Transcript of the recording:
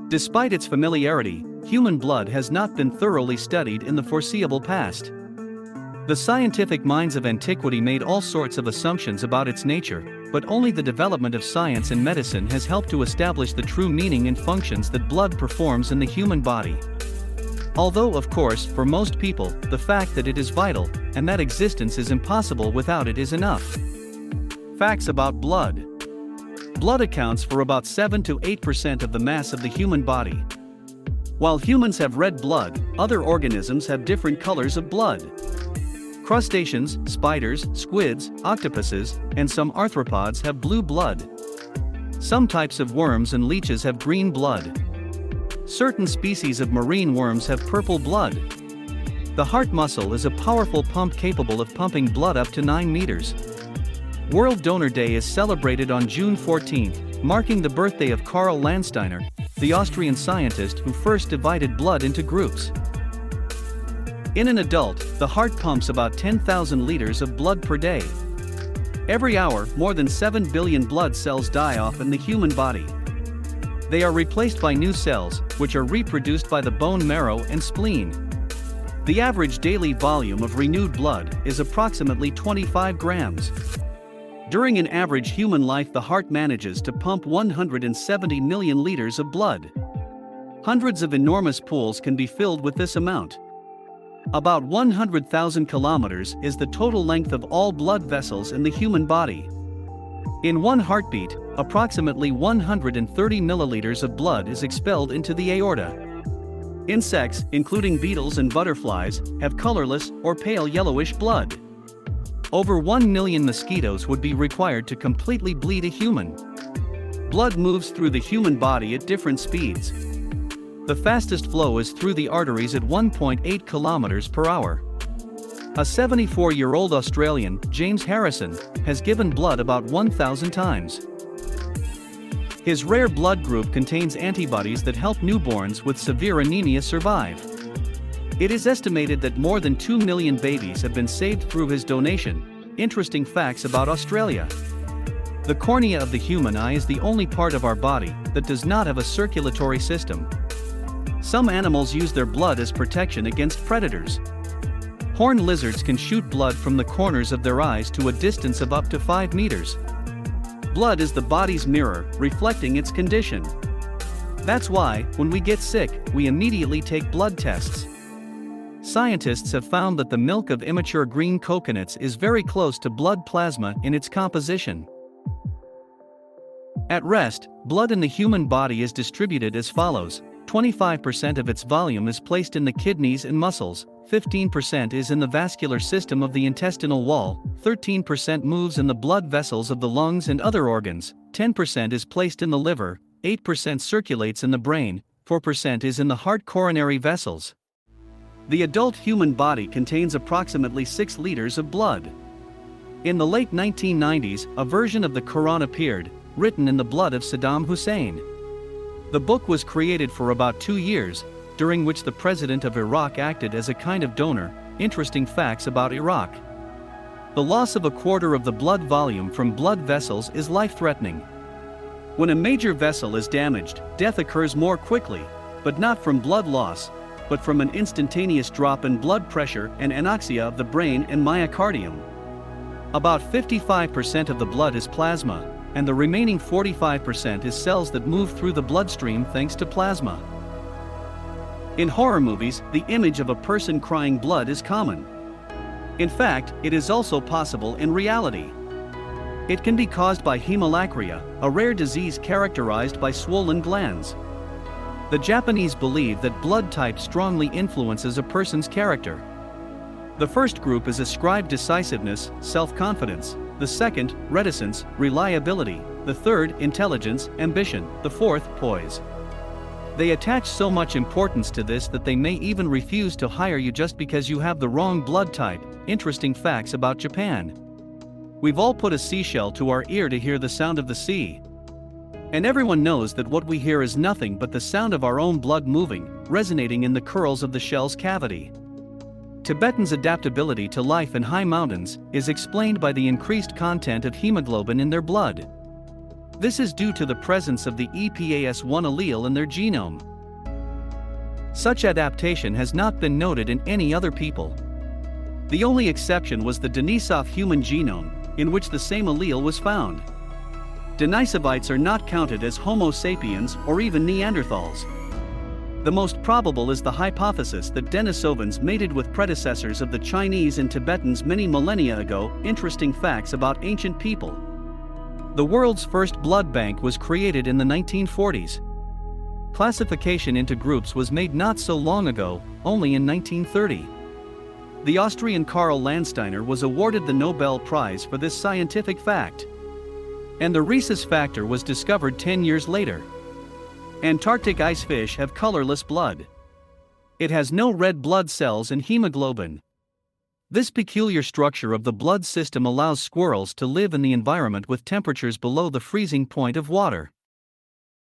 Despite its familiarity, human blood has not been thoroughly studied in the foreseeable past. The scientific minds of antiquity made all sorts of assumptions about its nature, but only the development of science and medicine has helped to establish the true meaning and functions that blood performs in the human body. Although, of course, for most people, the fact that it is vital, and that existence is impossible without it is enough. Facts about blood. Blood accounts for about 7 to 8% of the mass of the human body. While humans have red blood, other organisms have different colors of blood. Crustaceans, spiders, squids, octopuses, and some arthropods have blue blood. Some types of worms and leeches have green blood. Certain species of marine worms have purple blood. The heart muscle is a powerful pump capable of pumping blood up to 9 meters. World Donor Day is celebrated on June 14, marking the birthday of Karl Landsteiner, the Austrian scientist who first divided blood into groups. In an adult, the heart pumps about 10,000 liters of blood per day. Every hour, more than 7 billion blood cells die off in the human body. They are replaced by new cells, which are reproduced by the bone marrow and spleen. The average daily volume of renewed blood is approximately 25 grams. During an average human life, the heart manages to pump 170 million liters of blood. Hundreds of enormous pools can be filled with this amount. About 100,000 kilometers is the total length of all blood vessels in the human body. In one heartbeat, approximately 130 milliliters of blood is expelled into the aorta. Insects, including beetles and butterflies, have colorless or pale yellowish blood. Over 1 million mosquitoes would be required to completely bleed a human. Blood moves through the human body at different speeds. The fastest flow is through the arteries at 1.8 kilometers per hour. A 74-year-old Australian, James Harrison, has given blood about 1,000 times. His rare blood group contains antibodies that help newborns with severe anemia survive. It is estimated that more than 2 million babies have been saved through his donation. Interesting facts about Australia. The cornea of the human eye is the only part of our body that does not have a circulatory system. Some animals use their blood as protection against predators. Horned lizards can shoot blood from the corners of their eyes to a distance of up to 5 meters. Blood is the body's mirror, reflecting its condition. That's why, when we get sick, we immediately take blood tests. Scientists have found that the milk of immature green coconuts is very close to blood plasma in its composition. At rest, blood in the human body is distributed as follows. 25% of its volume is placed in the kidneys and muscles, 15% is in the vascular system of the intestinal wall, 13% moves in the blood vessels of the lungs and other organs, 10% is placed in the liver, 8% circulates in the brain, 4% is in the heart coronary vessels. The adult human body contains approximately 6 liters of blood. In the late 1990s, a version of the Quran appeared, written in the blood of Saddam Hussein. The book was created for about 2 years, during which the president of Iraq acted as a kind of donor. Interesting facts about Iraq. The loss of a quarter of the blood volume from blood vessels is life-threatening. When a major vessel is damaged, death occurs more quickly, but not from blood loss, but from an instantaneous drop in blood pressure and anoxia of the brain and myocardium. About 55% of the blood is plasma, and the remaining 45% is cells that move through the bloodstream thanks to plasma. In horror movies, the image of a person crying blood is common. In fact, it is also possible in reality. It can be caused by hemolacria, a rare disease characterized by swollen glands. The Japanese believe that blood type strongly influences a person's character. The first group is ascribed decisiveness, self-confidence. The second, reticence, reliability. The third, intelligence, ambition. The fourth, poise. They attach so much importance to this that they may even refuse to hire you just because you have the wrong blood type. Interesting facts about Japan. We've all put a seashell to our ear to hear the sound of the sea. And everyone knows that what we hear is nothing but the sound of our own blood moving, resonating in the curls of the shell's cavity. Tibetans' adaptability to life in high mountains is explained by the increased content of hemoglobin in their blood. This is due to the presence of the EPAS1 allele in their genome. Such adaptation has not been noted in any other people. The only exception was the Denisov human genome, in which the same allele was found. Denisovites are not counted as Homo sapiens or even Neanderthals. The most probable is the hypothesis that Denisovans mated with predecessors of the Chinese and Tibetans many millennia ago. Interesting facts about ancient people. The world's first blood bank was created in the 1940s. Classification into groups was made not so long ago, only in 1930. The Austrian Karl Landsteiner was awarded the Nobel Prize for this scientific fact. And the rhesus factor was discovered 10 years later. Antarctic ice fish have colorless blood. It has no red blood cells and hemoglobin. This peculiar structure of the blood system allows squirrels to live in the environment with temperatures below the freezing point of water.